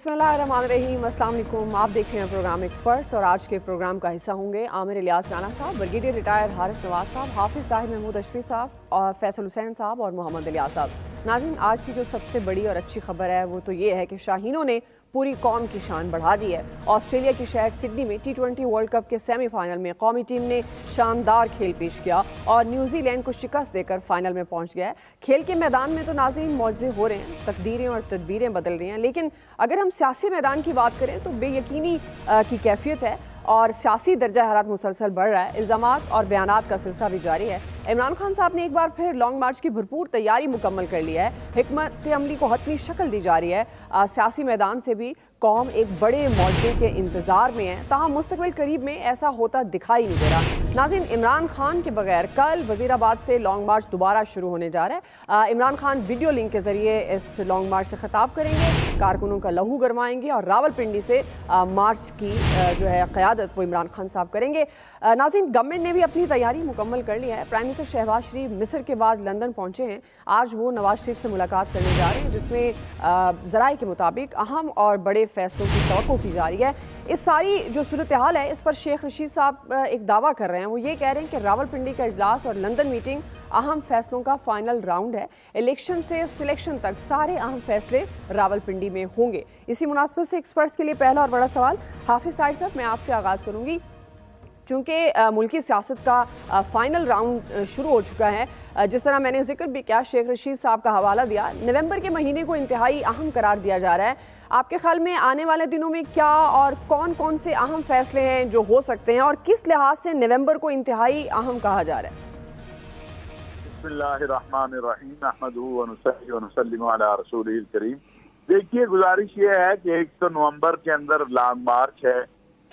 बिस्मिल्लाहिर्रहमानिर्रहीम, अस्सलाम वालेकुम। आप देख रहे हैं प्रोग्राम एक्सपर्ट्स और आज के प्रोग्राम का हिस्सा होंगे आमिर इलियास राना साहब, ब्रिगेडियर रिटायर्ड हारिस नवाज साहब, हाफिज ताहिर महमूद अशफी साहब और फैसल हुसैन साहब और मोहम्मद इलियास साहब। नाज़रीन, आज की जो सबसे बड़ी और अच्छी खबर है वो तो ये है कि शाहीनों ने पूरी कौम की शान बढ़ा दी है। ऑस्ट्रेलिया के शहर सिडनी में T20 वर्ल्ड कप के सेमीफाइनल में कौमी टीम ने शानदार खेल पेश किया और न्यूजीलैंड को शिकस्त देकर फाइनल में पहुंच गया है। खेल के मैदान में तो नाज़रीन मौजे हो रहे हैं, तकदीरें और तदबीरें बदल रही हैं, लेकिन अगर हम सियासी मैदान की बात करें तो बेयकीनी की कैफियत है और सियासी दर्जा हरारत मुसलसल बढ़ रहा है। इल्ज़ामात और बयानात का सिलसिला भी जारी है। इमरान खान साहब ने एक बार फिर लॉन्ग मार्च की भरपूर तैयारी मुकम्मल कर लिया है। हिकमत अमली को हतमी शक्ल दी जा रही है। सियासी मैदान से भी कौम एक बड़े मौजे के इंतजार में है, ताहम मुस्तकबिल करीब में ऐसा होता दिखाई नहीं दे रहा। नाज़रीन, इमरान खान के बगैर कल वज़ीराबाद से लॉन्ग मार्च दोबारा शुरू होने जा रहा है। इमरान खान वीडियो लिंक के जरिए इस लॉन्ग मार्च से खिताब करेंगे, कारकुनों का लहू गरमाएंगे और रावलपिंडी से मार्च की जो है क़यादत वो इमरान खान साहब करेंगे। नाज़रीन, गवर्नमेंट ने भी अपनी तैयारी मुकम्मल कर ली है। प्राइम मिनिस्टर शहबाज शरीफ मिस्र के बाद लंदन पहुंचे हैं। आज वो नवाज शरीफ से मुलाकात करने जा रहे हैं, जिसमें ज़राए के मुताबिक अहम और बड़े फैसलों की तवक्को की जा रही है। इस सारी जो सूरत हाल है, इस पर शेख रशीद साहब एक दावा कर रहे हैं। वो ये कह रहे हैं कि रावलपिंडी का इजलास और लंदन मीटिंग अहम फैसलों का फाइनल राउंड है। इलेक्शन से सिलेक्शन तक सारे अहम फैसले रावलपिंडी में होंगे। इसी मुनासबत से एक्सपर्ट्स के लिए पहला और बड़ा सवाल, हाफिज ताहिर साहब, मैं आपसे आगाज़ करूँगी। चूँकि मुल्की सियासत का फाइनल राउंड शुरू हो चुका है, जिस तरह मैंने जिक्र भी किया, शेख रशीद साहब का हवाला दिया, नवंबर के महीने को इंतहाई अहम करार दिया जा रहा है। आपके ख्याल में आने वाले दिनों में क्या और कौन कौन से अहम फैसले हैं जो हो सकते हैं और किस लिहाज से नवंबर को इंतहाई अहम कहा जा रहा है? बिस्मिल्लाहिर्रहमानिर्रहीम, अहमदुहु व नुसल्ली व नुसल्लिमु अला रसूलिहिल करीम। देखिए, गुजारिश ये है कि एक तो नवंबर के अंदर लॉन्ग मार्च है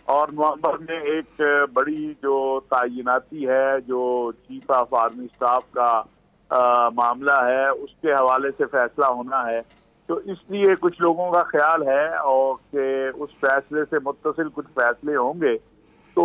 और नवंबर में एक बड़ी जो तैनाती है, जो चीफ ऑफ आर्मी स्टाफ का मामला है, उसके हवाले से फैसला होना है। तो इसलिए कुछ लोगों का ख्याल है और कि उस फैसले से मुत्तसिल कुछ फैसले होंगे। तो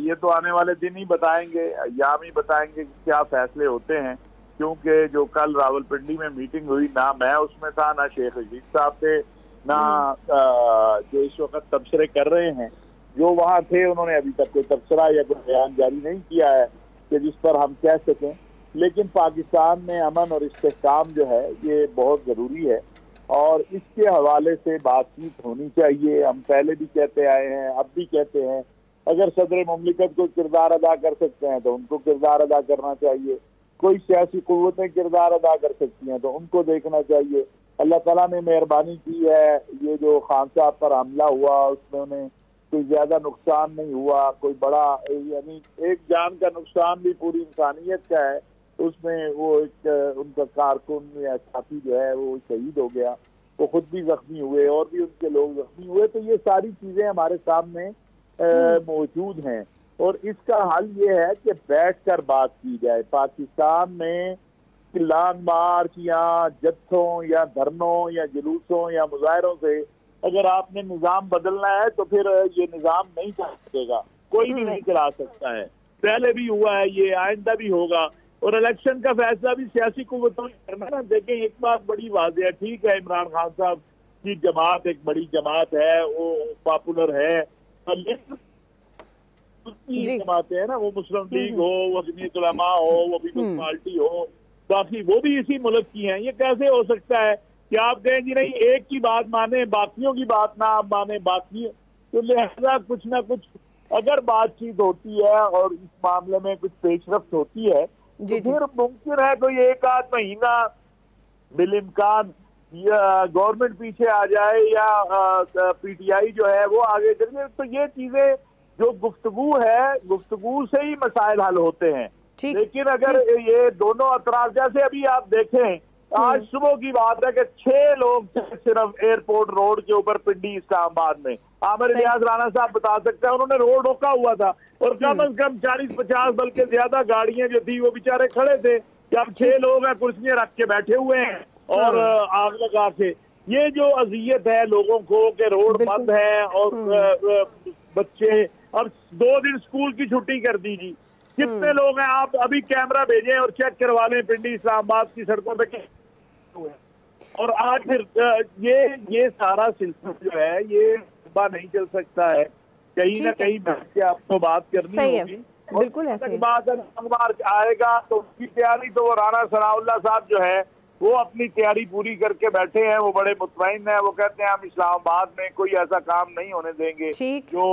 ये तो आने वाले दिन ही बताएंगे, अय्याम ही बताएंगे कि क्या फैसले होते हैं, क्योंकि जो कल रावलपिंडी में मीटिंग हुई, ना मैं उसमें था, ना शेख रशीद साहब थे, ना जो इस वक्त तबसरे कर रहे हैं जो वहाँ थे, उन्होंने अभी तक कोई तबसरा या कोई बयान जारी नहीं किया है कि जिस पर हम कह सकें। लेकिन पाकिस्तान में अमन और इस्तेहकाम जो है ये बहुत ज़रूरी है और इसके हवाले से बातचीत होनी चाहिए। हम पहले भी कहते आए हैं, अब भी कहते हैं, अगर सदर मुमलिकत को किरदार अदा कर सकते हैं तो उनको किरदार अदा करना चाहिए। कोई सियासी कुव्वतें किरदार अदा कर सकती हैं तो उनको देखना चाहिए। अल्लाह ताला ने मेहरबानी की है, ये जो खान साहब पर हमला हुआ उसमें उन्हें कोई ज्यादा नुकसान नहीं हुआ, कोई बड़ा, यानी एक जान का नुकसान भी पूरी इंसानियत का है। उसमें वो एक उनका कारकुन या साथी जो है वो शहीद हो गया, वो खुद भी जख्मी हुए और भी उनके लोग जख्मी हुए। तो ये सारी चीजें हमारे सामने मौजूद हैं और इसका हल ये है कि बैठकर बात की जाए। पाकिस्तान में लॉन्ग मार्च या जत्थों या धरनों या जुलूसों या मुजाहरों से अगर आपने निज़ाम बदलना है तो फिर ये निज़ाम नहीं चल सकेगा, कोई भी नहीं चला सकता है। पहले भी हुआ है, ये आइंदा भी होगा और इलेक्शन का फैसला भी सियासी कुव्वतों ने करना है ना। देखें, एक बात बड़ी वाज़ेह है, ठीक है, इमरान खान साहब की जमात एक बड़ी जमात है, वो पॉपुलर है, जमातें हैं ना, वो मुस्लिम लीग हो, वो जमीयत उलमा हो, वो पीपल्स पार्टी हो, बाकी वो भी इसी मुल्क की हैं। ये कैसे हो सकता है कि आप कहें जी नहीं, एक की बात माने, बाकियों की बात ना आप माने, बाकी तो लिहाजा कुछ ना कुछ अगर बातचीत होती है और इस मामले में कुछ पेशरफ्त होती है तो फिर मुमकिन है कोई एक आध महीना बिल इम्कान गवर्नमेंट पीछे आ जाए या PTI जो है वो आगे चले। तो ये चीजें जो गुफ्तगू है, गुफ्तगू से ही मसाइल हल होते हैं। लेकिन अगर ये दोनों अतराफ, जैसे अभी आप देखें, आज सुबह की बात है कि 6 लोग थे सिर्फ एयरपोर्ट रोड के ऊपर पिंडी इस्लामाबाद में। आमिर इलियास राणा साहब बता सकते हैं, उन्होंने रोड रोका हुआ था और कम से कम 40-50 बल्कि ज्यादा गाड़ियां जो थी वो बेचारे खड़े थे कि अब 6 लोग हैं कुर्सियां रख के बैठे हुए हैं और आग लगा के। ये जो अजियत है लोगों को कि रोड बंद है और बच्चे अब 2 दिन स्कूल की छुट्टी कर दी जी। कितने लोग हैं, आप अभी कैमरा भेजें और चेक करवा लें पिंडी इस्लामाबाद की सड़कों पे। और आज फिर ये सारा सिलसिला जो है ये लंबा नहीं चल सकता है, कहीं ना कहीं बैठ के आपको बात करनी होगी। बिल्कुल ऐसे बात लॉन्ग मार्च आएगा तो उसकी तैयारी तो वो राणा सनाउल्लाह साहब जो है वो अपनी तैयारी पूरी करके बैठे हैं, वो बड़े मुतमईन हैं। वो कहते हैं हम इस्लामाबाद में कोई ऐसा काम नहीं होने देंगे जो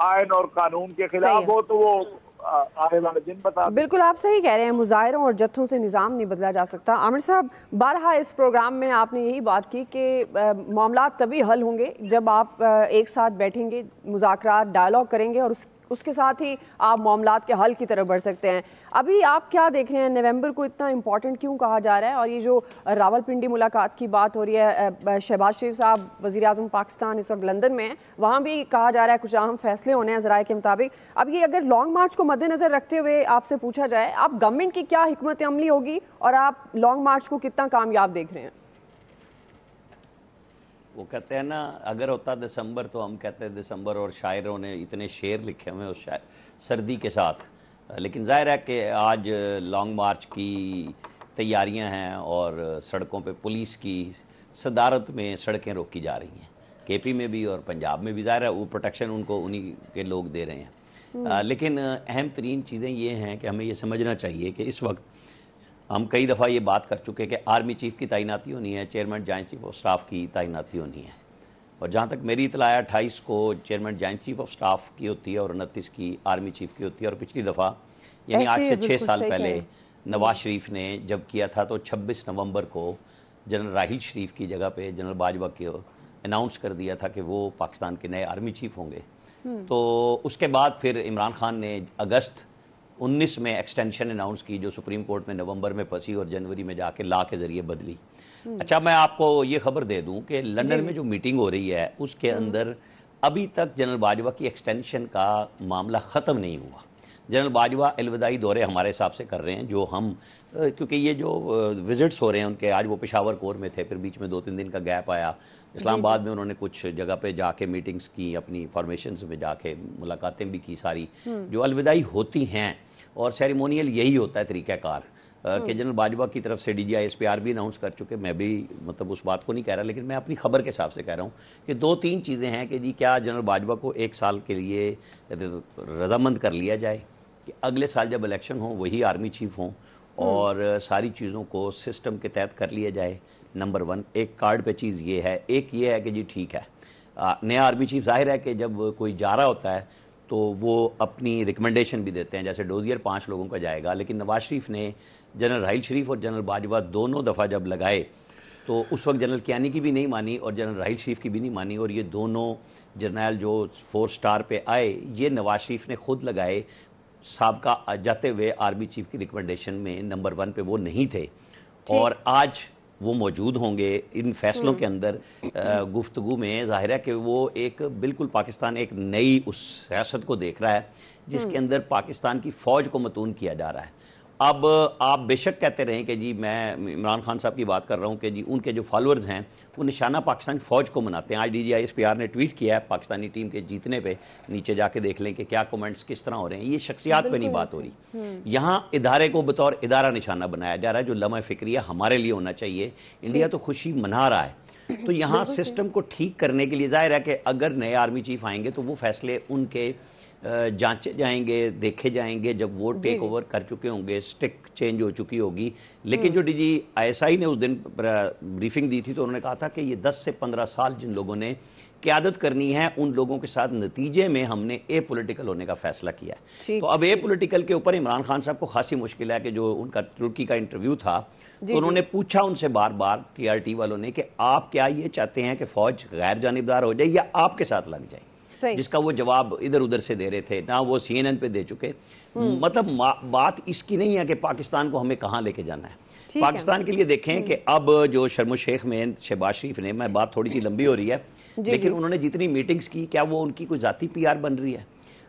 आयन और कानून के खिलाफ हो, तो वो आने वाले दिन बता। बिल्कुल आप सही कह रहे हैं, मुजाहिरों और जत्थों से निज़ाम नहीं बदला जा सकता। आमिर साहब, बारहा इस प्रोग्राम में आपने यही बात की कि मामला तभी हल होंगे जब आप एक साथ बैठेंगे, मुज़ाकरात, डायलॉग करेंगे और उसके साथ ही आप मामलात के हल की तरफ बढ़ सकते हैं। अभी आप क्या देख रहे हैं, नवंबर को इतना इम्पोर्टेंट क्यों कहा जा रहा है? और ये जो रावलपिंडी मुलाकात की बात हो रही है, शहबाज शरीफ साहब वज़ीर आज़म पाकिस्तान इस वक्त लंदन में हैं, वहाँ भी कहा जा रहा है कुछ अहम फैसले होने हैं ज़राए के मुताबिक। अब ये अगर लॉन्ग मार्च को मद्देनज़र रखते हुए आपसे पूछा जाए, आप गवर्नमेंट की क्या हिकमत अमली होगी और आप लॉन्ग मार्च को कितना कामयाब देख रहे हैं? वो कहते हैं ना, अगर होता दिसंबर तो हम कहते हैं दिसंबर, और शायरों ने इतने शेर लिखे हुए उस सर्दी के साथ। लेकिन जाहिर है कि आज लॉन्ग मार्च की तैयारियां हैं और सड़कों पे पुलिस की सदारत में सड़कें रोकी जा रही हैं, केपी में भी और पंजाब में भी। जाहिर है वो प्रोटेक्शन उनको उन्हीं के लोग दे रहे हैं। लेकिन अहम तरीन चीज़ें ये हैं कि हमें ये समझना चाहिए कि इस वक्त हम कई दफ़ा ये बात कर चुके कि आर्मी चीफ़ की तैनाती होनी है, chairman joint chief of staff की तैनाती होनी है। और जहाँ तक मेरी इतला है 28 को chairman joint chief of staff की होती है और 29 की आर्मी चीफ़ की होती है। और पिछली दफ़ा यानी 8 से 6 साल पहले नवाज शरीफ ने जब किया था तो 26 नवंबर को जनरल राहिल शरीफ की जगह पे जनरल बाजवा को अनाउंस कर दिया था कि वो पाकिस्तान के नए आर्मी चीफ़ होंगे। तो उसके बाद फिर इमरान खान ने अगस्त 19 में एक्सटेंशन अनाउंस की, जो सुप्रीम कोर्ट में नवंबर में फंसी और जनवरी में जाके ला के ज़रिए बदली। अच्छा, मैं आपको ये खबर दे दूं कि लंदन में जो मीटिंग हो रही है उसके अंदर अभी तक जनरल बाजवा की एक्सटेंशन का मामला ख़त्म नहीं हुआ। जनरल बाजवा अलविदाई दौरे हमारे हिसाब से कर रहे हैं, जो हम क्योंकि ये जो विजिट्स हो रहे हैं उनके, आज वो पेशावर कोर में थे, फिर बीच में 2-3 दिन का गैप आया, इस्लामाबाद में उन्होंने कुछ जगह पे जाके मीटिंग्स की, अपनी फॉर्मेशंस में जाके मुलाकातें भी की सारी, जो अलविदाई होती हैं। और सेरेमोनियल यही होता है तरीक़ाकार कि जनरल बाजवा की तरफ से DGISPR भी अनाउंस कर चुके। मैं भी मतलब उस बात को नहीं कह रहा, लेकिन मैं अपनी खबर के हिसाब से कह रहा हूँ कि 2-3 चीज़ें हैं कि जी क्या जनरल बाजवा को 1 साल के लिए रजामंद कर लिया जाए कि अगले साल जब इलेक्शन हो वही आर्मी चीफ हों और सारी चीज़ों को सिस्टम के तहत कर लिया जाए। नंबर 1 एक कार्ड पे चीज़ ये है। एक ये है कि जी ठीक है, नया आर्मी चीफ जाहिर है कि जब कोई जा रहा होता है तो वो अपनी रिकमेंडेशन भी देते हैं, जैसे डोजियर 5 लोगों का जाएगा, लेकिन नवाज शरीफ ने जनरल राहिल शरीफ और जनरल बाजवा दोनों दफ़ा जब लगाए तो उस वक्त जनरल कियानी की भी नहीं मानी और जनरल राहिल शरीफ की भी नहीं मानी। और ये दोनों जर्नल जो 4 स्टार पे आए, ये नवाज शरीफ ने खुद लगाए। साबका जाते हुए आर्मी चीफ की रिकमेंडेशन में नंबर 1 पे वो नहीं थे और आज वो मौजूद होंगे इन फैसलों के अंदर। गुफ्तगू में जाहिर है कि वो एक बिल्कुल पाकिस्तान एक नई उस सियासत को देख रहा है जिसके अंदर पाकिस्तान की फ़ौज को मतून किया जा रहा है। अब आप बेशक कहते रहें कि जी मैं इमरान खान साहब की बात कर रहा हूँ कि जी उनके जो फॉलोअर्स हैं वो निशाना पाकिस्तानी फ़ौज को मनाते हैं। आज DGISPR ने ट्वीट किया है पाकिस्तानी टीम के जीतने पे, नीचे जाके देख लें कि क्या कमेंट्स किस तरह हो रहे हैं। ये शख्सियात पे नहीं बात हो रही, यहाँ इदारे को बतौर इदारा निशाना बनाया जा रहा है जो लम्हा फ़िक्रिया हमारे लिए होना चाहिए। इंडिया तो खुशी मना रहा है, तो यहाँ सिस्टम को ठीक करने के लिए जाहिर है कि अगर नए आर्मी चीफ आएंगे तो वो फैसले उनके जांचे जाएंगे, देखे जाएंगे जब वो टेक ओवर कर चुके होंगे, स्टिक चेंज हो चुकी होगी। लेकिन जो DGISI ने उस दिन ब्रीफिंग दी थी तो उन्होंने कहा था कि ये 10 से 15 साल जिन लोगों ने क़यादत करनी है उन लोगों के साथ नतीजे में हमने पॉलिटिकल होने का फैसला किया है। तो अब पॉलिटिकल के ऊपर इमरान खान साहब को खासी मुश्किल है कि जो उनका तुर्की का इंटरव्यू था तो उन्होंने पूछा उनसे बार बार TRT वालों ने कि आप क्या ये चाहते हैं कि फ़ौज गैर जानिबदार हो जाए या आपके साथ लग जाए, जिसका वो जवाब इधर उधर से दे रहे थे ना, वो CNN पे दे चुके। मतलब बात इसकी नहीं है कि पाकिस्तान को हमें कहाँ लेके जाना है। पाकिस्तान के लिए देखें कि अब जो शर्म शेख में शहबाज शरीफ ने, मैं बात थोड़ी सी लंबी हो रही है लेकिन उन्होंने जितनी मीटिंग्स की, क्या वो उनकी कोई जाती PR बन रही है?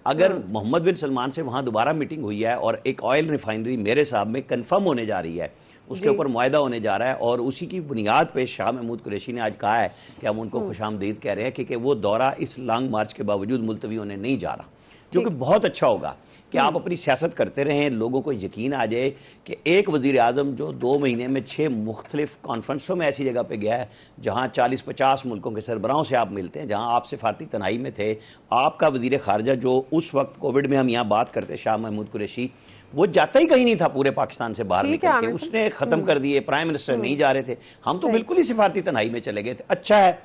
अगर मोहम्मद बिन सलमान से वहाँ दोबारा मीटिंग हुई है और एक ऑयल रिफाइनरी मेरे साहब में कन्फर्म होने जा रही है, उसके ऊपर मुआहदा होने जा रहा है और उसी की बुनियाद पे शाह महमूद कुरैशी ने आज कहा है कि हम उनको खुशामदीद कह रहे हैं क्योंकि वो दौरा इस लॉन्ग मार्च के बावजूद मुलतवी होने नहीं जा रहा। जो कि बहुत अच्छा होगा कि आप अपनी सियासत करते रहें, लोगों को यकीन आ जाए कि एक वज़ीर आज़म जो 2 महीने में 6 मुख्तलिफ कॉन्फ्रेंसों में ऐसी जगह पे गया है जहाँ 40-50 मुल्कों के सरबराहों से आप मिलते हैं, जहाँ आप सिफारती तनाई में थे, आपका वज़ीर ख़ारजा जो उस वक्त कोविड में हम यहाँ बात करते शाह महमूद कुरैशी, वो जाता ही कहीं नहीं था पूरे पाकिस्तान से बाहर निकल के, उसने ख़त्म कर दिए, प्राइम मिनिस्टर नहीं जा रहे थे, हम तो बिल्कुल ही सिफारती तनाई में चले गए थे। अच्छा है,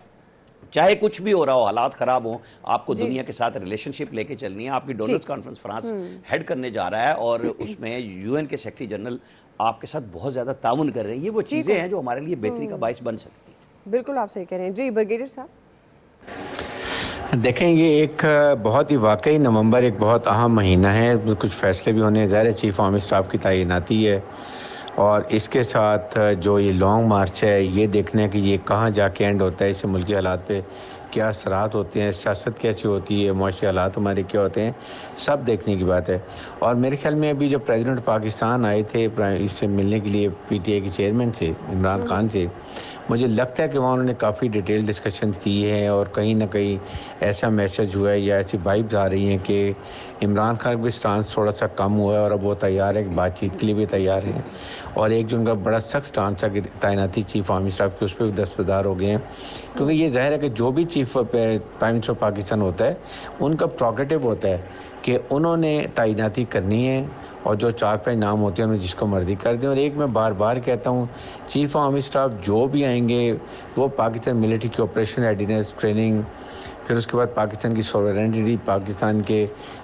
चाहे कुछ भी हो रहा हो, हालात खराब हो, आपको दुनिया के साथ रिलेशनशिप लेके चलनी है। आपकी डोनर्स कॉन्फ्रेंस फ्रांस हेड करने जा रहा है और उसमें यूएन के सेक्रेटरी जनरल आपके साथ बहुत ज़्यादा ताउन कर रहे हैं। ये वो चीज़ें हैं जो हमारे लिए बेहतरी का बाइस बन सकती हैं। बिल्कुल आप सही कह रहे हैं जी। ब्रिगेडियर साहब देखें, ये एक बहुत ही वाकई नवंबर एक बहुत अहम महीना है, कुछ फैसले भी होने, ज़ाहिर चीफ आर्मी स्टाफ की तैनाती है और इसके साथ जो ये लॉन्ग मार्च है, ये देखना है कि ये कहाँ जाके एंड होता है, इससे मुल्की हालात पे क्या असरात होते हैं, सियासत कैसी होती है, माशी हालात हमारे क्या होते हैं, सब देखने की बात है। और मेरे ख्याल में अभी जब प्रेसिडेंट पाकिस्तान आए थे इससे मिलने के लिए पीटीआई के चेयरमैन से इमरान खान से, मुझे लगता है कि वहाँ उन्होंने काफ़ी डिटेल डिस्कशन की है और कहीं ना कहीं ऐसा मैसेज हुआ है या ऐसी वाइब्स आ रही हैं कि इमरान खान का भी स्टांस थोड़ा सा कम हुआ है और अब वो तैयार है, बातचीत के लिए भी तैयार हैं। और एक जो उनका बड़ा सख्त स्टांस है कि तैनाती चीफ आर्मी स्टाफ की, उस पर भी दस्तबरदार हो गए हैं, क्योंकि ये जाहिर है कि जो भी चीफ प्राइम मिनिस्टर पाकिस्तान होता है उनका प्रोगेटिव होता है कि उन्होंने तैनाती करनी है और जो 4-5 नाम होते हैं उन्हें जिसको मर्जी कर दें। और एक मैं बार बार कहता हूँ, चीफ आर्मी स्टाफ जो भी आएंगे वो पाकिस्तान मिलिट्री की ऑपरेशन रेडीनेस ट्रेनिंग, फिर उसके बाद पाकिस्तान की सॉवरेनिटी, पाकिस्तान के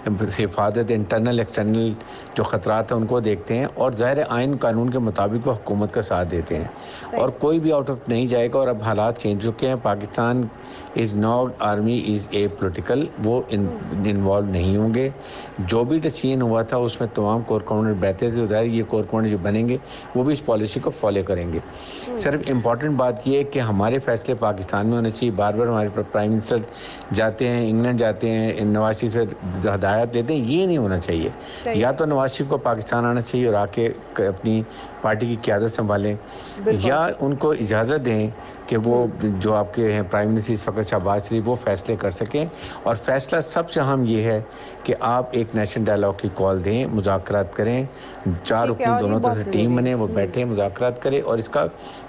हिफाजत, इंटरनल एक्सटर्नल जो ख़तरात हैं उनको देखते हैं और ज़ाहिर आइन कानून के मुताबिक वो हुकूमत का साथ देते हैं और कोई भी आउट ऑफ नहीं जाएगा। और अब हालात चेंज हो चुके हैं, Pakistan is not army is a political, वो इन्वॉल्व नहीं होंगे। जो भी डिसीजन हुआ था उसमें तमाम कोर कमांडर बैठे थे, ज़ाहिर ये कोर कमांडर जो बनेंगे वो भी इस पॉलिसी को फॉलो करेंगे। सिर्फ इम्पॉर्टेंट बात यह है कि हमारे फैसले पाकिस्तान में होने चाहिए। बार बार हमारे प्राइम मिनिस्टर जाते हैं, इंग्लैंड जाते हैं, नवाज शरीफ से हदायत लेते हैं, ये नहीं होना चाहिए। या तो नवाज शरीफ को पाकिस्तान आना चाहिए और आके अपनी पार्टी की क़यादत संभालें, या उनको इजाज़त दें कि वो जो आपके हैं प्राइम मिनिस्टर फ़खर शहबाज शरीफ वो फैसले कर सकें। और फैसला सबसे अहम ये है कि आप एक नेशनल डायलॉग की कॉल दें, मुज़ाकरात करें, 4 रुकनी दोनों तरफ से टीम बने, वो बैठे मुज़ाकरात करें और इसका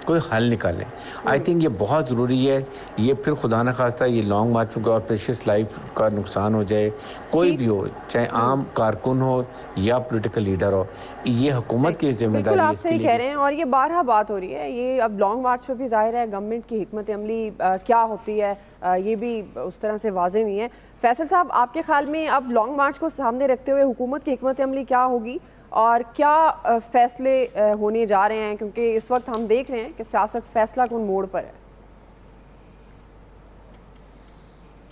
कोई हल निकालें। आई थिंक ये बहुत ज़रूरी है। ये फिर खुदा न खास्ता ये लॉन्ग मार्च में और प्रेशियस लाइफ का नुकसान हो जाए, कोई भी हो, चाहे आम कारकुन हो या पोलिटिकल लीडर हो, ये हुकूमत की जिम्मेदारी है। आप सही कह रहे हैं और ये बारहा बात हो रही है। ये अब लॉन्ग मार्च पे भी जाहिर है गवर्नमेंट की हिकमत अमली क्या होती है ये भी उस तरह से वाज़ेह नहीं है। फैसल साहब, आपके ख्याल में अब लॉन्ग मार्च को सामने रखते हुए हुकूमत की हिकमत अमली क्या होगी और क्या फैसले होने जा रहे हैं, क्योंकि इस वक्त हम देख रहे हैं कि सियासत फैसला कौन मोड़ पर है।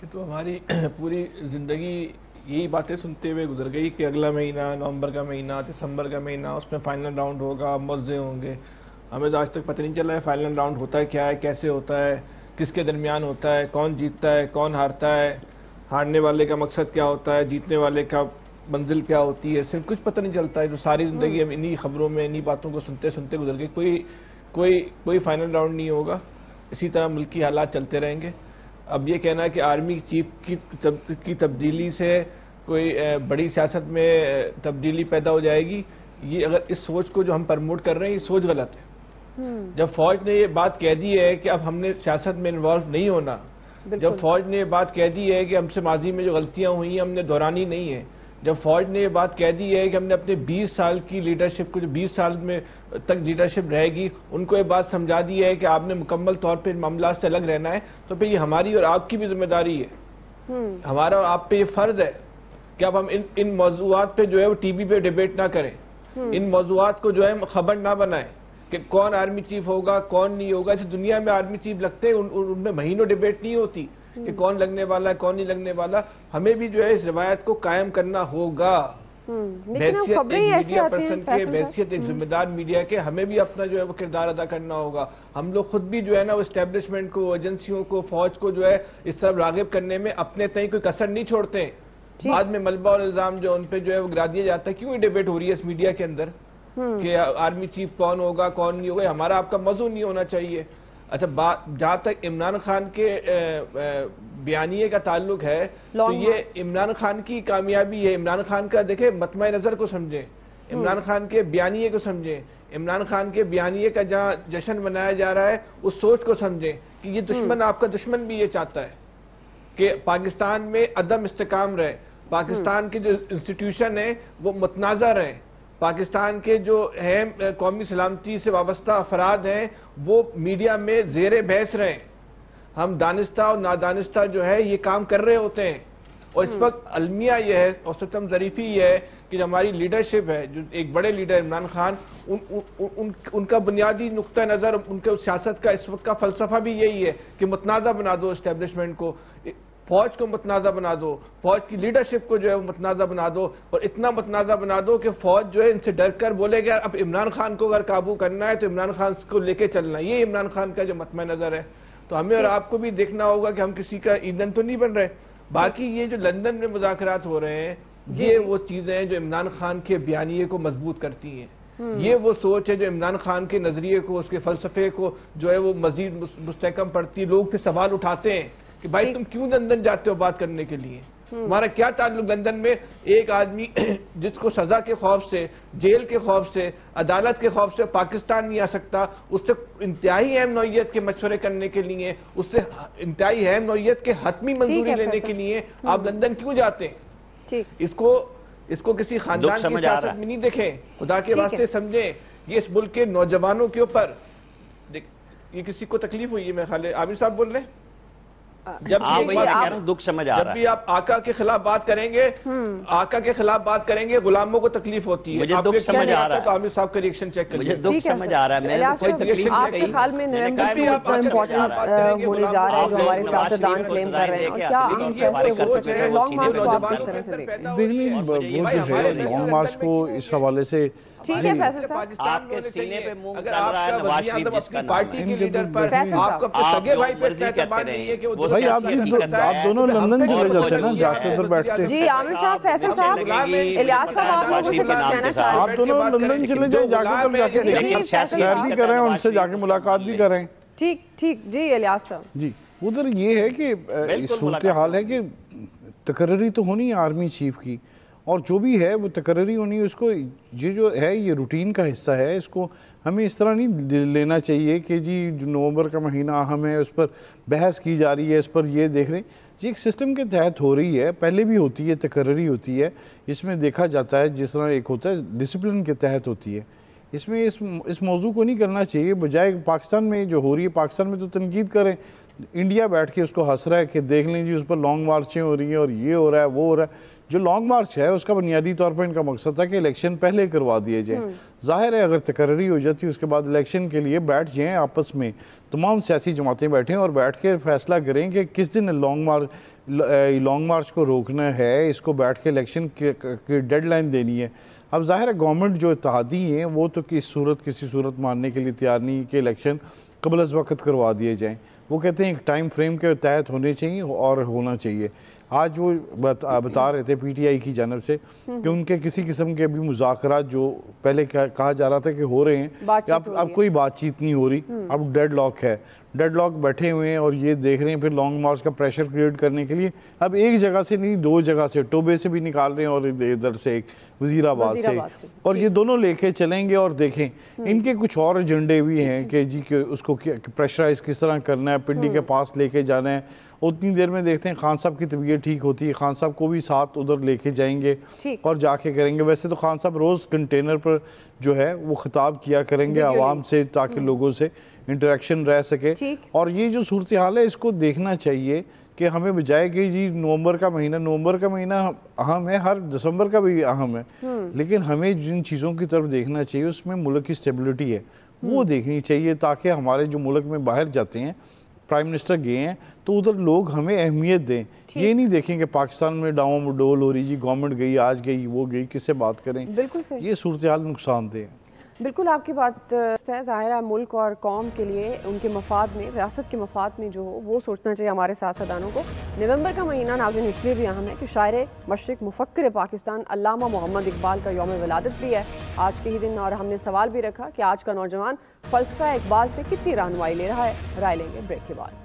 तो हमारी पूरी ज़िंदगी यही बातें सुनते हुए गुजर गई कि अगला महीना, नवंबर का महीना, दिसंबर का महीना, उसमें फाइनल राउंड होगा, मज़े होंगे। हमें तो आज तक पता नहीं चला है फाइनल राउंड होता है क्या है, कैसे होता है, किसके दरमियान होता है, कौन जीतता है, कौन हारता है, हारने वाले का मकसद क्या होता है, जीतने वाले का मंजिल क्या होती है, सिर्फ कुछ पता नहीं चलता है। तो सारी ज़िंदगी हम इन्हीं खबरों में, इन्हीं बातों को सुनते सुनते गुजर गई। कोई फाइनल राउंड नहीं होगा, इसी तरह मुल्की हालात चलते रहेंगे। अब ये कहना है कि आर्मी चीफ की तब्दीली से कोई बड़ी सियासत में तब्दीली पैदा हो जाएगी, ये अगर इस सोच को जो हम प्रमोट कर रहे हैं, ये सोच गलत है। जब फौज ने ये बात कह दी है कि अब हमने सियासत में इन्वॉल्व नहीं होना, जब फौज ने ये बात कह दी है कि हमसे माजी में जो गलतियां हुई हैं हमने दोहरानी नहीं है, जब फौज ने ये बात कह दी है कि हमने अपने 20 साल की लीडरशिप को, जो 20 साल में तक लीडरशिप रहेगी, उनको ये बात समझा दी है कि आपने मुकम्मल तौर पर इन मामला से अलग रहना है, तो फिर ये हमारी और आपकी भी जिम्मेदारी है। हमारा और आप पे ये फर्ज है कि अब हम इन मौजूआत पे जो है वो टीवी पे डिबेट ना करें, इन मौजूआत को जो है खबर ना बनाएं कि कौन आर्मी चीफ होगा, कौन नहीं होगा। जैसे दुनिया में आर्मी चीफ लगते हैं, उनमें महीनों डिबेट नहीं होती कि कौन लगने वाला है, कौन नहीं लगने वाला। हमें भी जो है इस रिवायत को कायम करना होगा। हैसियत एक मीडिया पर्सन के, हैसियत एक जिम्मेदार मीडिया के, हमें भी अपना जो है वो किरदार अदा करना होगा। हम लोग खुद भी जो है ना वो एस्टेब्लिशमेंट को, एजेंसियों को, फौज को जो है इस तरफ रागिब करने में अपने तय कोई कसर नहीं छोड़ते हैं। बाद में मलबा और इल्जाम जो उन पे जो है वो गिरा दिया जाता है। क्यों ये डिबेट हो रही है इस मीडिया के अंदर कि आर्मी चीफ कौन होगा, कौन नहीं होगा? हमारा आपका मौजू नहीं होना चाहिए। अच्छा, जहाँ तक इमरान खान के बयानिए का ताल्लुक है, तो ये इमरान खान की कामयाबी है। इमरान खान का देखे मतमा नजर को समझें, इमरान खान के बयानिए को समझें, इमरान खान के बयानिए का जहाँ जश्न मनाया जा रहा है उस सोच को समझें कि ये दुश्मन, आपका दुश्मन भी ये चाहता है कि पाकिस्तान में अदम इस्तेकाम रहे, पाकिस्तान के जो इंस्टीट्यूशन है वो मुतनाज़ा रहे, पाकिस्तान के जो है कौमी सलामती से वाबस्ता अफराद हैं वो मीडिया में ज़ेरे बहस रहे। हम दानिस्ता और नादानिस्ता जो है ये काम कर रहे होते हैं, और इस वक्त अलमिया ये है और सतम ज़रीफ़ी ये है कि जो हमारी लीडरशिप है, जो एक बड़े लीडर इमरान खान, उनका बुनियादी नुक्ता नज़र, उनके सियासत का इस वक्त का फ़लसफ़ा भी यही है कि मुतनाज़ा बना दो इस्टेब्लिशमेंट को, फौज को मुतनाज़ा बना दो, फौज की लीडरशिप को जो है वो मुतनाज़ा बना दो, और इतना मुतनाज़ा बना दो कि फौज जो है इनसे डर कर बोलेगा अब इमरान खान को अगर काबू करना है तो इमरान खान को लेके चलना। ये इमरान खान का जो मतमा नज़र है। तो हमें और आपको भी देखना होगा कि हम किसी का ईंधन तो नहीं बन रहे। बाकी ये जो लंदन में मुज़ाकरात हो रहे हैं, ये वो चीज़ें हैं जो इमरान खान के बयानिए को मजबूत करती हैं। ये वो सोच है जो इमरान खान के नजरिए को, उसके फलसफे को जो है वो मजीद मुस्तहकम पड़ती है। लोग फिर सवाल उठाते हैं कि भाई तुम क्यों लंदन जाते हो बात करने के लिए, हमारा क्या ताल्लुक लंदन में। एक आदमी जिसको सजा के खौफ से, जेल के खौफ से, अदालत के खौफ से पाकिस्तान नहीं आ सकता, उससे इंतहाई अहम नौइयत के मशवरे करने के लिए, उससे इंतहाई अहम नौइयत के हतमी मंजूरी लेने के लिए आप लंदन क्यों जाते हैं। इसको किसी खानदान की सियासत में नहीं देखें, खुदा के वास्ते समझें। ये इस मुल्क के नौजवानों के ऊपर, ये किसी को तकलीफ हुई है, मैं खाली आमिर साहब बोल रहे हैं, जब दुख समझ आ रहा है, जब भी आप आका के खिलाफ बात करेंगे, आका के खिलाफ बात करेंगे, गुलामों को तकलीफ होती है। मुझे दुख समझ आ रहा है, तो आमिर साहब का रिएक्शन चेक करिए। मुझे दुख समझ आ रहा है, मैंने कोई तकलीफ नहीं कही। आपके ख्याल में इम्पोर्टेंट होने जा रहे हैं जो हमारे सियासतदान क्लेम कर रहे हैं, और क्या हम फैसले हो सकते हैं? लॉन्ग मार्च को आप किस तरह से देखते हैं? देखिए वो जो है लॉन्ग मार्च को इस हवाले से ठीक है फैसल साहब, आपके सीने पे मुंह तल रहा है नवाज शरीफ जिसका नाम है, के लीडर पर आपको आप जो मर्जी कहते रहे, वो भाई आप दोनों लंदन चले जाते हैं ना, जाके उधर बैठते हैं। जी आमिर साहब, फैसल साहब, इलियास साहब, आप लोगों से कुछ कहना चाह रहे हैं? आप दोनों लंदन चले जाए, जाके उधर जाके देखें, सैर भी करें, उनसे जाके मुलाकात भी करें। ठीक ठीक जी इलियास साहब जी, उधर ये है कि सूरत हाल है कि तकर्री तो होनी है आर्मी चीफ की, और जो भी है वो तकर्री होनी है। उसको ये जो है ये रूटीन का हिस्सा है, इसको हमें इस तरह नहीं लेना चाहिए कि जी जो नवंबर का महीना अहम है उस पर बहस की जा रही है, इस पर ये देख रहे हैं। ये एक सिस्टम के तहत हो रही है, पहले भी होती है, तकर्री होती है। इसमें देखा जाता है जिस तरह एक होता है डिसिप्लिन के तहत होती है, इसमें इस मौजू को नहीं करना चाहिए। बजाय पाकिस्तान में जो हो रही है, पाकिस्तान में तो तनकीद करें, इंडिया बैठ के उसको हंस रहा है कि देख लें जी उस पर लॉन्ग मार्चें हो रही हैं और ये हो रहा है वो हो रहा है। जो लॉन्ग मार्च है उसका बुनियादी तौर पर इनका मकसद था कि इलेक्शन पहले करवा दिए जाएँ। जाहिर है अगर तकर्री हो जाती उसके बाद इलेक्शन के लिए बैठ जाएँ आपस में, तमाम सियासी जमातें बैठें और बैठ के फैसला करें कि किस दिन लॉन्ग मार्च को रोकना है, इसको बैठ के इलेक्शन की डेडलाइन देनी है। अब जाहिर है गवर्नमेंट जो इत्तेहादी हैं वो तो किसी सूरत मानने के लिए तैयार नहीं कि इलेक्शन कबल अज़ वक़्त करवा दिए जाएँ। वो कहते हैं एक टाइम फ्रेम के तहत होने चाहिए और होना चाहिए। आज वो बता रहे थे पीटीआई की जानब से कि उनके किसी किस्म के अभी मुज़ाकरात जो पहले कहा जा रहा था कि हो रहे हैं, अब कोई बातचीत नहीं हो रही, अब डेडलॉक है, डेडलॉक बैठे हुए हैं और ये देख रहे हैं फिर लॉन्ग मार्च का प्रेशर क्रिएट करने के लिए अब एक जगह से नहीं 2 जगह से, टोबे से भी निकाल रहे हैं और इधर से एक वजीराबाद से, और ये दोनों लेके चलेंगे। और देखें इनके कुछ और एजेंडे भी हैं कि जी कि उसको प्रेशराइज किस तरह करना है, पिंडी के पास लेके जाना है। उतनी देर में देखते हैं खान साहब की तबीयत ठीक होती है, खान साहब को भी साथ उधर लेके जाएंगे और जाके करेंगे। वैसे तो खान साहब रोज़ कंटेनर पर जो है वो खिताब किया करेंगे आवाम से ताकि लोगों से इंटरेक्शन रह सके। और ये जो सूरत हाल है इसको देखना चाहिए कि हमें बजाय कि जी नवंबर का महीना अहम है, हर दिसंबर का भी अहम है, लेकिन हमें जिन चीज़ों की तरफ देखना चाहिए उसमें मुल्क की स्टेबिलिटी है वो देखनी चाहिए, ताकि हमारे जो मुल्क में बाहर जाते हैं, प्राइम मिनिस्टर गए हैं तो उधर लोग हमें अहमियत दें। ये नहीं देखें कि पाकिस्तान में डावाडोल हो रही, जी गवर्नमेंट गई, आज गई, वो गई, किससे बात करें। बिल्कुल सही। ये सूरत हाल नुकसानदेह है। बिल्कुल आपकी बात है। ज़ाहिर है मुल्क और कौम के लिए उनके मफाद में, रियासत के मफाद में जो हो वो सोचना चाहिए हमारे सियासतदानों को। नवंबर का महीना नाज़रीन इसलिए भी अहम है कि शायर मशरिक़ मुफक्किर पाकिस्तान अल्लामा मोहम्मद इकबाल का यौम विलादत भी है आज के ही दिन। और हमने सवाल भी रखा कि आज का नौजवान फ़लसफ़ा इकबाल से कितनी रहनुमाई ले रहा है। राय लेंगे ब्रेक के बाद।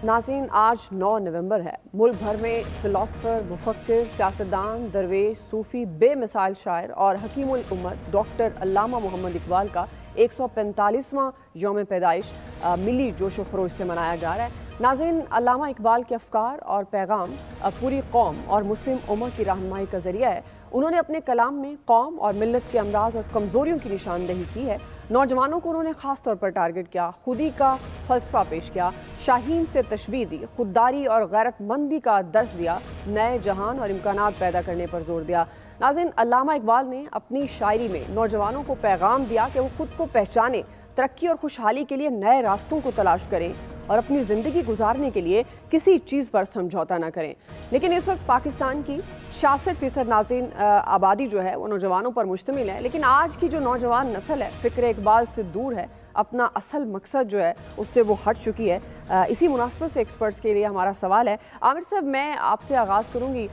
नाज़रीन आज 9 नवंबर है। मुल्क भर में फ़िलासफ़र, मुफक्किर, सियासतदान, दरवेश, सूफ़ी, बेमिसाल शायर और हकीमुल उम्मत डॉक्टर अल्लामा मोहम्मद इकबाल का 145वां यौम पैदाइश मिली जोश व खरोश से मनाया जा रहा है। नाज़रीन, अल्लामा इकबाल के अफ़कार और पैगाम पूरी कौम और मुस्लिम उम्मत की रहनुमाई का ज़रिया है। उन्होंने अपने कलाम में कौम और मिल्लत के अमराज और कमज़ोरियों की निशानदेही की है। नौजवानों को उन्होंने ख़ास तौर पर टारगेट किया, खुदी का फ़लसफ़ा पेश किया, शाहीन से तशबीह दी, खुददारी और गैरतमंदी का दर्स दिया, नए जहान और इम्कानात पैदा करने पर जोर दिया। नाज़रीन, अल्लामा इकबाल ने अपनी शायरी में नौजवानों को पैगाम दिया कि वो खुद को पहचाने, तरक्की और खुशहाली के लिए नए रास्तों को तलाश करें और अपनी ज़िंदगी गुजारने के लिए किसी चीज़ पर समझौता ना करें। लेकिन इस वक्त पाकिस्तान की 66% नाज़रीन आबादी जो है वो नौजवानों पर मुश्तमिल है। लेकिन आज की जो नौजवान नस्ल है फ़िक्र इकबाल से दूर है, अपना असल मकसद जो है उससे वो हट चुकी है। इसी मुनासबत से एक्सपर्ट्स के लिए हमारा सवाल है। आमिर साहब, मैं आपसे आगाज़ करूँगी,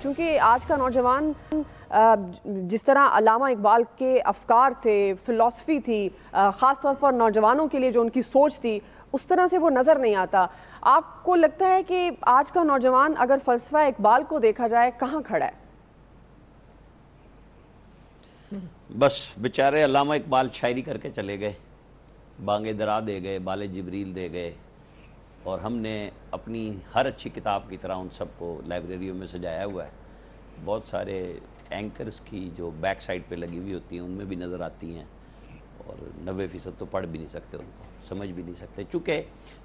चूँकि आज का नौजवान जिस तरह अल्लामा इकबाल के अफ़कार थे, फ़िलासफ़ी थी, ख़ास तौर पर नौजवानों के लिए जो उनकी सोच थी, उस तरह से वो नज़र नहीं आता। आपको लगता है कि आज का नौजवान अगर फ़लसफ़ा इकबाल को देखा जाए कहाँ खड़ा है? बस बेचारे अल्लामा इकबाल शायरी करके चले गए, बांगे दरा दे गए, बाले जिब्रील दे गए, और हमने अपनी हर अच्छी किताब की तरह उन सबको लाइब्रेरियों में सजाया हुआ है। बहुत सारे एंकर्स की जो बैक साइड पे लगी हुई होती हैं उनमें भी नज़र आती हैं, और 90% तो पढ़ भी नहीं सकते, उनको समझ भी नहीं सकते। चूँकि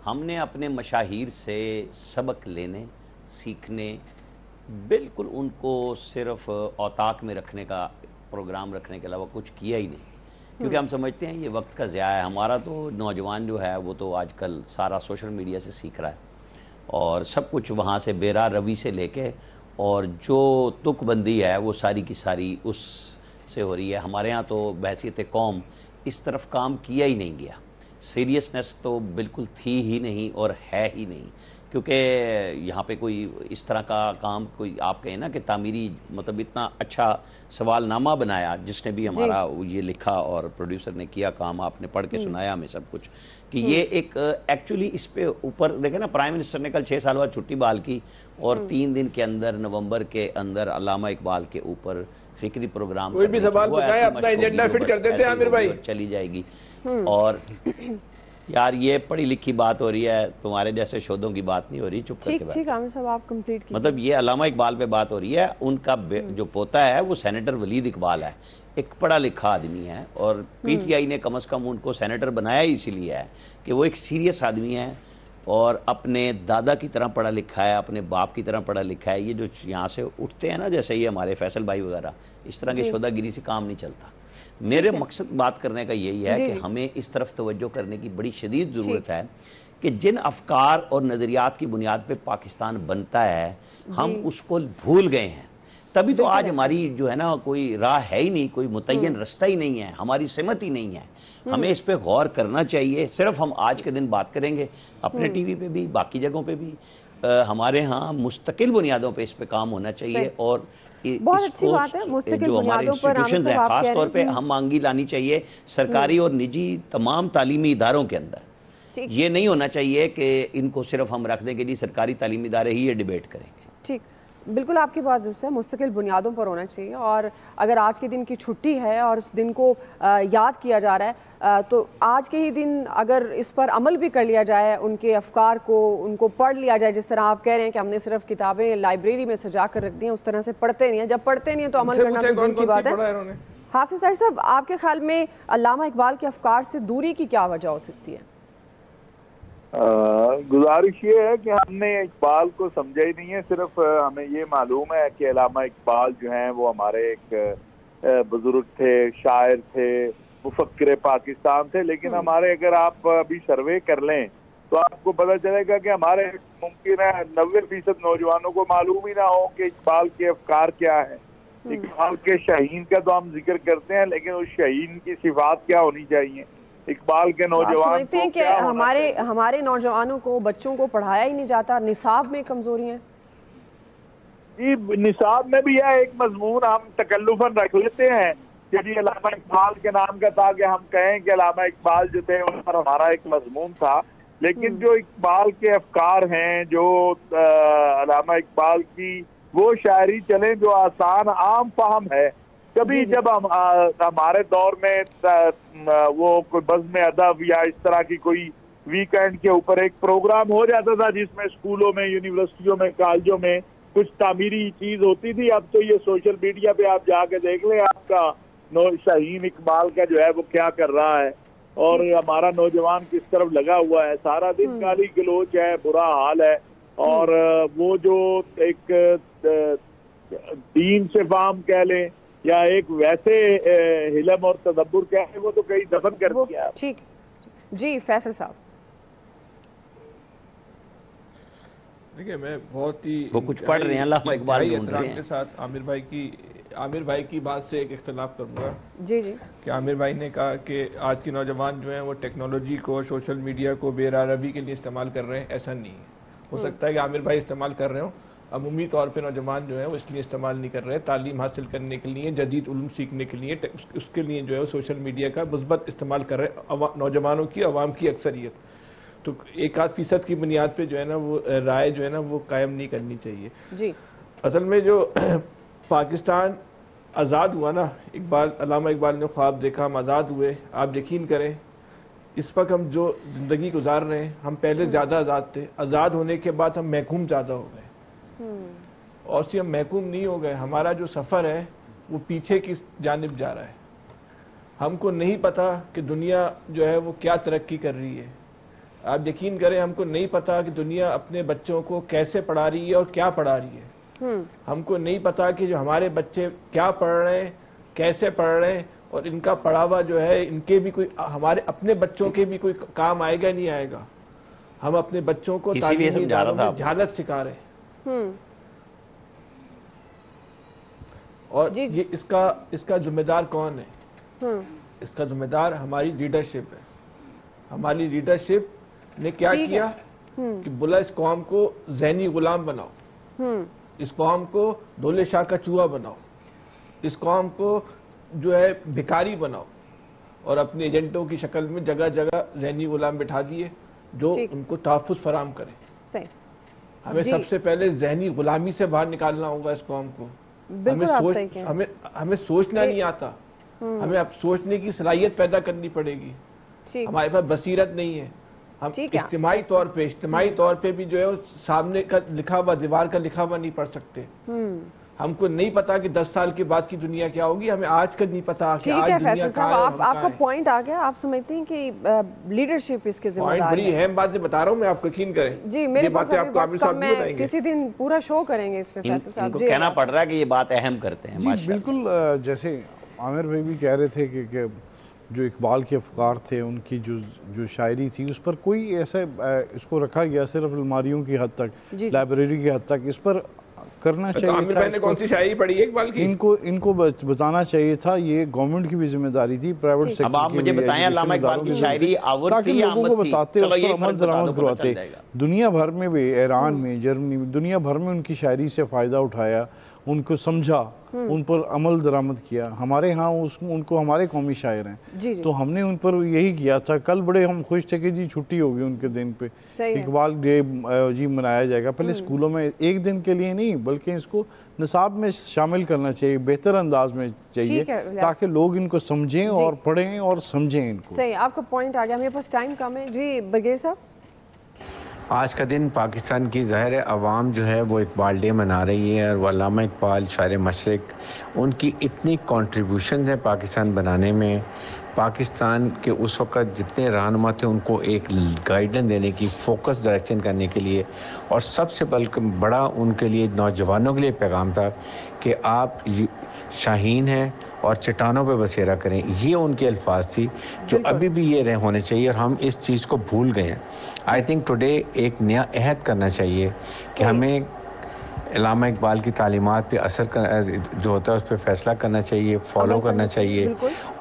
हमने अपने मशाहिर से सबक लेने, सीखने, बिल्कुल उनको सिर्फ औताक में रखने का प्रोग्राम रखने के अलावा कुछ किया ही नहीं, क्योंकि हम समझते हैं ये वक्त का ज़िया है। हमारा तो नौजवान जो है वो तो आजकल सारा सोशल मीडिया से सीख रहा है, और सब कुछ वहाँ से बेरा रवि से लेके, और जो तुकबंदी है वो सारी की सारी उस से हो रही है। हमारे यहाँ तो बहसीत कौम इस तरफ काम किया ही नहीं गया, सीरियसनेस तो बिल्कुल थी ही नहीं और है ही नहीं, क्योंकि यहाँ पे कोई इस तरह का काम, कोई आप कहें ना कि तामीरी, मतलब इतना अच्छा सवालनामा बनाया जिसने भी हमारा ये लिखा और प्रोड्यूसर ने किया काम, आपने पढ़ के सुनाया हमें सब कुछ, कि ये एक एक्चुअली इस पे ऊपर देखे ना, प्राइम मिनिस्टर ने कल 6 साल बाद छुट्टी बहाल की, और 3 दिन के अंदर नवंबर के अंदर अल्लामा इकबाल के ऊपर फिक्री प्रोग्राम, कोई भी सवाल पूछाए अपना एजेंडा फिट कर देते हैं आमिर भाई, चली जाएगी। और यार ये पढ़ी लिखी बात हो रही है, तुम्हारे जैसे शोधों की बात नहीं हो रही, चुप करके ठीक आमिर साहब आप कंप्लीट कीजिए। मतलब ये अल्लामा इकबाल पे बात हो रही है, उनका जो पोता है वो सेनेटर वलीद इकबाल है, एक पढ़ा लिखा आदमी है, और पीटीआई ने कम से कम उनको सेनेटर बनाया ही इसीलिए है कि वो एक सीरियस आदमी है और अपने दादा की तरह पढ़ा लिखा है, अपने बाप की तरह पढ़ा लिखा है। ये जो यहाँ से उठते हैं ना, जैसे ये हमारे फैसल भाई वगैरह, इस तरह की शोधागिरी से काम नहीं चलता। मेरे मकसद बात करने का यही है कि हमें इस तरफ तवज्जो करने की बड़ी शदीद ज़रूरत है कि जिन अफकार और नज़रियात की बुनियाद पे पाकिस्तान बनता है, हम उसको भूल गए हैं। तभी तो आज हमारी जो है ना कोई राह है ही नहीं, कोई मुतय्यन रास्ता ही नहीं है, हमारी सिमत ही नहीं है। हमें इस पे गौर करना चाहिए। सिर्फ हम आज के दिन बात करेंगे, अपने टीवी पे भी, बाकी जगहों पे भी, हमारे यहाँ मुस्तकिल बुनियादों पे इस पे काम होना चाहिए। और बहुत अच्छी बात है, मुस्तकिल जो हमारे इंस्टीट्यूशंस हैं खास तौर पे हम मांगी लानी चाहिए ठीक और निजी तमाम तालीमी इदारों के अंदर। ये नहीं होना चाहिए कि इनको सिर्फ हम रख देंगे जी सरकारी तालीमी इदारे ही ये डिबेट करेंगे। ठीक, बिल्कुल आपकी बात दुरुस्त है, मुस्तकिल बुनियादों पर होना चाहिए। और अगर आज के दिन की छुट्टी है और इस दिन को याद किया जा रहा है, तो आज के ही दिन अगर इस पर अमल भी कर लिया जाए, उनके अफकार को उनको पढ़ लिया जाए, जिस तरह आप कह रहे हैं कि हमने सिर्फ किताबें लाइब्रेरी में सजा कर रख दी हैं, उस तरह से पढ़ते नहीं हैं। जब पढ़ते नहीं हैं तो अमल करना तो दूर की बात है। हाफिज ताहिर साहब, आपके ख्याल में अल्लामा इकबाल के अफकार से दूरी की क्या वजह हो सकती है? गुजारिश ये है कि हमने इकबाल को समझा ही नहीं है। सिर्फ हमें ये मालूम है कि अल्लामा इकबाल जो हैं वो हमारे एक बुजुर्ग थे, शायर थे, मुफक्किर पाकिस्तान थे, लेकिन हमारे अगर आप अभी सर्वे कर लें तो आपको पता चलेगा कि हमारे मुमकिन है 90% नौजवानों को मालूम ही ना हो कि इकबाल के अफकार क्या है। इकबाल के शाहीन का तो हम जिक्र करते हैं, लेकिन उस शाहीन की सिफात क्या होनी चाहिए? इकबाल के नौजवान समझते हैं कि हमारे नौजवानों को, बच्चों को पढ़ाया ही नहीं जाता, निसाब में कमजोरी है? जी, निसाब में भी है एक मजमून हम तकल्लुफन रख लेते हैं कि जी अल्लामा इकबाल के नाम का था कि हम कहें कि अल्लामा इकबाल जो थे उन पर हमारा एक मजमून था, लेकिन जो इकबाल के अफकार हैं, जो अल्लामा इकबाल की वो शायरी चले जो आसान आम फहम है। कभी जब हम हमारे दौर में वो कोई बज़्म अदब या इस तरह की कोई वीकेंड के ऊपर एक प्रोग्राम हो जाता था जिसमें स्कूलों में, यूनिवर्सिटियों में, कॉलेजों में कुछ तामीरी चीज होती थी। अब तो ये सोशल मीडिया पे आप जाके देख लें आपका शाहीन इकबाल का जो है वो क्या कर रहा है और हमारा नौजवान किस तरफ लगा हुआ है। सारा दिन गाली गलोच है, बुरा हाल है, और वो जो एक दीन से फाम कह लें या एक वैसे हिलम और तदब्बुर कह लें, वो तो कहीं दफन कर दिया। ठीक जी, फैसल साहब। देखिए, मैं बहुत ही वो कुछ पढ़ रहे हैं अल्लामा इकबाल के साथ आमिर भाई की बात से एक इख्तिलाफ करूंगा। जी जी, कि आमिर भाई ने कहा कि आज के नौजवान जो हैं वो टेक्नोलॉजी को, सोशल मीडिया को बेरारवी के लिए इस्तेमाल कर रहे हैं। ऐसा नहीं है। हो सकता है कि आमिर भाई इस्तेमाल कर रहे हो, अमूमी तौर पे नौजवान जो है वो इसलिए इस्तेमाल नहीं कर रहे हैं, तालीम हासिल करने के लिए, जदीद उलूम सीखने के लिए, उसके लिए जो है वो सोशल मीडिया का मुस्बत इस्तेमाल कर रहे हैं नौजवानों की, अवाम की अक्सरियत। तो 1-8% की बुनियाद पे जो है ना वो राय जो है ना वो कायम नहीं करनी चाहिए जी। असल में जो पाकिस्तान आज़ाद हुआ ना, अल्लामा इकबाल ने ख्वाब देखा हम आज़ाद हुए। आप यकीन करें इस वक्त हम जो ज़िंदगी गुजार रहे हैं, हम पहले ज़्यादा आज़ाद थे। आज़ाद होने के बाद हम महकूम ज़्यादा हो गए, और सिर्फ हम महकूम नहीं हो गए, हमारा जो सफ़र है वो पीछे की जानिब जा रहा है। हमको नहीं पता कि दुनिया जो है वो क्या तरक्की कर रही है। आप यकीन करें हमको नहीं पता कि दुनिया अपने बच्चों को कैसे पढ़ा रही है और क्या पढ़ा रही है। हमको नहीं पता कि जो हमारे बच्चे क्या पढ़ रहे हैं, कैसे पढ़ रहे हैं, और इनका पढ़ावा जो है इनके भी कोई, हमारे अपने बच्चों के भी कोई काम आएगा नहीं आएगा। हम अपने बच्चों को जहालत सिखा रहे हैं, और ये इसका जिम्मेदार कौन है? इसका जिम्मेदार हमारी लीडरशिप है। हमारी लीडरशिप ने क्या किया कि बोला इस कौम को ज़हनी गुलाम बनाओ, इस कौम को दौले शाह का चूहा बनाओ, इस कौम को जो है भिखारी बनाओ, और अपने एजेंटों की शक्ल में जगह जगह ज़हनी गुलाम बिठा दिए जो उनको तहफ़्फ़ुज़ फराम करें। हमें सबसे पहले ज़हनी गुलामी से बाहर निकालना होगा इस कौम को। हमें सोचना नहीं आता, हमें अब सोचने की सलाहियत पैदा करनी पड़ेगी। हमारे पास बसीरत नहीं है। हम इज्तिमाई तौर पे भी जो है सामने का लिखा हुआ, दीवार का लिखा हुआ नहीं पढ़ सकते। हमको नहीं पता कि 10 साल के बाद की दुनिया क्या होगी, हमें आज का नहीं पता कि आज दुनिया क्या है। आपका पॉइंट आ गया। आप समझते हैं कि लीडरशिप इसके जिम्मेदार है? बड़ी अहम बात बता रहा हूँ मैं, आपको यकीन करें। जी, मेरे बातें आपको आमिर साहब भी बताएंगे। किसी दिन पूरा शो करेंगे इस पे फैसल साहब। इनको कहना पड़ रहा है कि ये बात अहम करते हैं। जी बिल्कुल, जैसे आमिर भाई भी कह रहे थे कि जो इकबाल के अफकार थे, उनकी जो शायरी थी, उस पर कोई ऐसा इसको रखा गया सिर्फ अलमारियों की हद तक, लाइब्रेरी की हद तक, इस पर करना चाहिए था। ने कौन सी शायरी पढ़ी है इकबाल की? इनको बताना चाहिए था। ये गवर्नमेंट की भी जिम्मेदारी थी, प्राइवेट सेक्टर की। अब आप मुझे बताएं अल्लामा इकबाल की शायरी ताकि लोगों को बताते, उस पर अमल दरामद करवाते। दुनिया भर में भी, ईरान में, जर्मनी में, दुनिया भर में उनकी शायरी से फ़ायदा उठाया उनको समझा, उन पर अमल दरामद किया। हमारे यहाँ उनको हमारे कौमी शायर हैं, तो हमने उन पर यही किया था। कल बड़े हम खुश थे कि जी छुट्टी होगी उनके दिन पे, इकबाल डे जी मनाया जाएगा। पहले स्कूलों में एक दिन के लिए नहीं बल्कि इसको निसाब में शामिल करना चाहिए, बेहतर अंदाज में चाहिए, ताकि लोग इनको समझें और पढ़ें और समझें इनको। सही, आपका पॉइंट आ गया, मेरे पास टाइम कम है। जी ब्रिगेडियर साहब। आज का दिन पाकिस्तान की ज़ाहिर है अवाम जो है वो इकबाल डे मना रही है, और अल्लामा इकबाल शायर मशरिक, उनकी इतनी कंट्रीब्यूशन है पाकिस्तान बनाने में। पाकिस्तान के उस वक़्त जितने रहनुमा थे उनको एक गाइडलाइन देने की, फोकस डायरेक्शन करने के लिए, और सबसे बड़ा उनके लिए नौजवानों के लिए पैगाम था कि आप शाहीन हैं और चट्टानों पे बसेरा करें। ये उनके अल्फाज थी जो अभी भी ये होने चाहिए, और हम इस चीज़ को भूल गए हैं। आई थिंक टुडे एक नया अहद करना चाहिए कि हमें अल्लामा इकबाल की तालीमात पे असर जो होता है उस पर फैसला करना चाहिए, फॉलो करना चाहिए,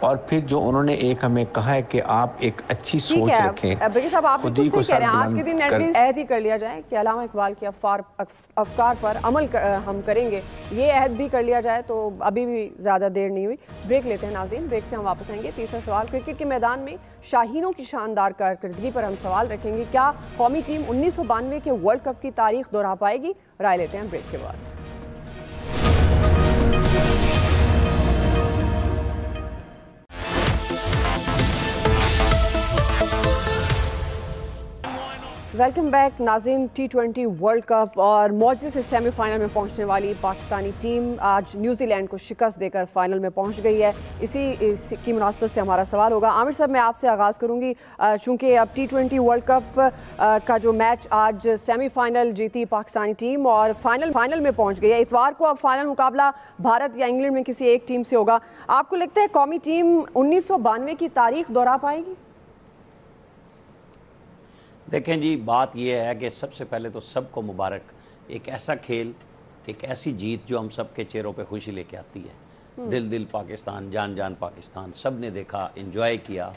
और फिर जो उन्होंने एक हमें कहा है कि आप एक अच्छी सोच रखें। साहब आप खुद ही को कह रहे हैं आज के दिन एटलीस्ट अहद ही कर लिया जाए कि अल्लामा इकबाल के अफकार पर अमल हम करेंगे, ये अहद भी कर लिया जाए तो अभी भी ज़्यादा देर नहीं हुई। ब्रेक लेते हैं नाज़रीन, ब्रेक से हम वापस आएंगे। तीसरा सवाल, क्रिकेट के मैदान में शाहीनों की शानदार कारकर्दगी पर हम सवाल रखेंगे। क्या कौमी टीम 1992 के वर्ल्ड कप की तारीख दोहरा पाएगी? राय लेते हैं ब्रेक के बाद। वेलकम बैक नाज़रीन। T20 वर्ल्ड कप और मौजे से सेमीफाइनल में पहुंचने वाली पाकिस्तानी टीम आज न्यूजीलैंड को शिकस्त देकर फाइनल में पहुंच गई है। इसी की मुनासबत से हमारा सवाल होगा। आमिर साहब, मैं आपसे आगाज़ करूंगी, चूंकि अब T20 वर्ल्ड कप का जो मैच आज सेमीफाइनल जीती पाकिस्तानी टीम और फाइनल में पहुँच गई है। इतवार को अब फाइनल मुकाबला भारत या इंग्लैंड में किसी एक टीम से होगा। आपको लगता है कौमी टीम 1992 की तारीख दोहरा पाएगी? देखें जी, बात यह है कि सबसे पहले तो सबको मुबारक, एक ऐसा खेल, एक ऐसी जीत जो हम सबके चेहरों पे खुशी लेके आती है। दिल दिल पाकिस्तान, जान जान पाकिस्तान, सब ने देखा, एंजॉय किया,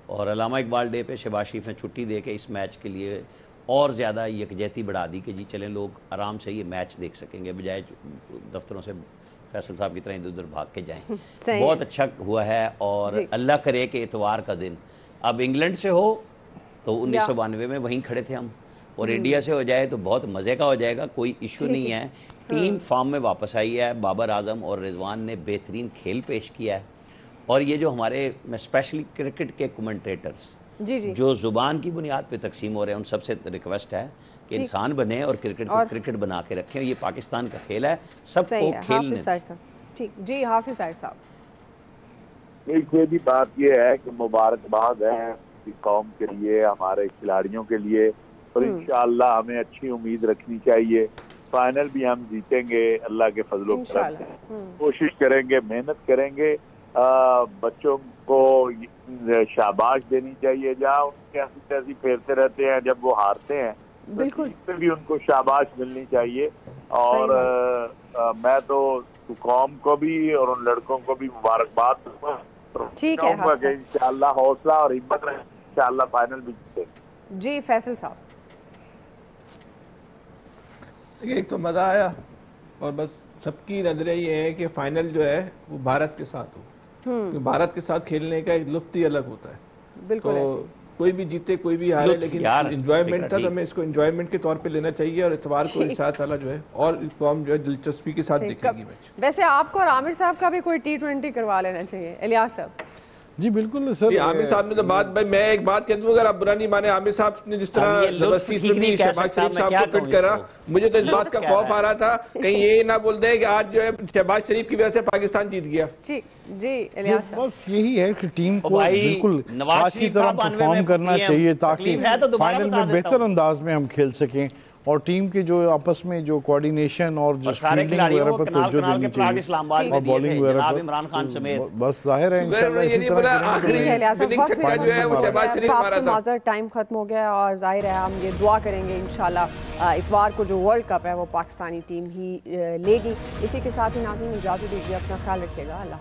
और अल्लामा इकबाल डे पे शहबाज शरीफ ने छुट्टी दे के इस मैच के लिए और ज़्यादा यकजहती बढ़ा दी कि जी चलें लोग आराम से ये मैच देख सकेंगे, बजाय दफ्तरों से फैसल साहब की तरह इधर उधर भाग के जाएँ। बहुत अच्छा हुआ है, और अल्लाह करे कि इतवार का दिन अब इंग्लैंड से हो तो 1992 में वहीं खड़े थे हम, और इंडिया से हो जाए तो बहुत मज़े का हो जाएगा, कोई इशू नहीं है। टीम फॉर्म में वापस आई है, बाबर आजम और रिजवान ने बेहतरीन खेल पेश किया है, और ये जो हमारे स्पेशली क्रिकेट के कमेंटेटर्स जो ज़ुबान की बुनियाद पे तकसीम हो रहे हैं, उन सबसे रिक्वेस्ट है कि इंसान बने और क्रिकेट को क्रिकेट बना के रखें। ये पाकिस्तान का खेल है, सबको खेलने। ठीक जी, हाफिज साहब। ये भी बात ये है कि मुबारकबाद है कौम के लिए, हमारे खिलाड़ियों के लिए, और इंशाअल्लाह हमें अच्छी उम्मीद रखनी चाहिए। फाइनल भी हम जीतेंगे अल्लाह के फजलो करम से, कोशिश करेंगे, मेहनत करेंगे। बच्चों को शाबाश देनी चाहिए, जहाँ उनके हंसी तैसी फेरते रहते हैं जब वो हारते हैं, बिल्कुल तो भी उनको शाबाश मिलनी चाहिए। और मैं तो कौम को भी और उन लड़कों को भी मुबारकबाद दूंगा। ठीक है, इंशाअल्लाह हौसला और हिम्मत रहे, इंशाअल्लाह फाइनल भी जीतेंगे। जी फैसल साहब। एक तो मजा आया, और बस सबकी नजरें ये है कि फाइनल जो है वो भारत के साथ हो, तो भारत के साथ खेलने का एक लुत्फ ही अलग होता है। बिल्कुल, तो कोई भी जीते कोई भी हारे, लेकिन एंजॉयमेंट था, तो हमें इसको एंजॉयमेंट के तौर पे लेना चाहिए, और इतवार को इंशाअल्लाह जो है और कौम जो है दिलचस्पी के साथ देखेगी मैच। वैसे आपको और आमिर साहब का भी कोई T20 करवा लेना चाहिए। इलियास साहब। जी बिल्कुल सर, आमिर साहब ने तो बात, भाई मैं एक बात कह दूं, अगर आप बुरा नहीं माने, आमिर साहब ने जिस तरह जबरदस्ती शहबाज शरीफ साहब को फिट करा, मुझे तो इस बात का खौफ आ रहा था कहीं ये ना बोल दे कि आज जो है शहबाज शरीफ की वजह से पाकिस्तान जीत गया। जी इलियास साहब, बस यही है कि टीम को बिल्कुल आज की तरह परफॉर्म करना चाहिए, ताकि फाइनल में बेहतर अंदाज में हम खेल सकें, और टीम के जो आपस में जो कोऑर्डिनेशन और जो फील्डिंग वगैरह पर तवज्जो देनी चाहिए, और बॉलिंग वगैरह पर इमरान खान समेत, बस जाहिर है इंशाल्लाह इसी तरह। टाइम खत्म हो गया, और जाहिर है हम ये दुआ करेंगे इंशाल्लाह इतवार को जो वर्ल्ड कप है वो पाकिस्तानी टीम ही लेगी। इसी के साथ ही नाज़रीन इजाज़त दीजिए, अपना ख्याल रखिएगा, अल्लाह।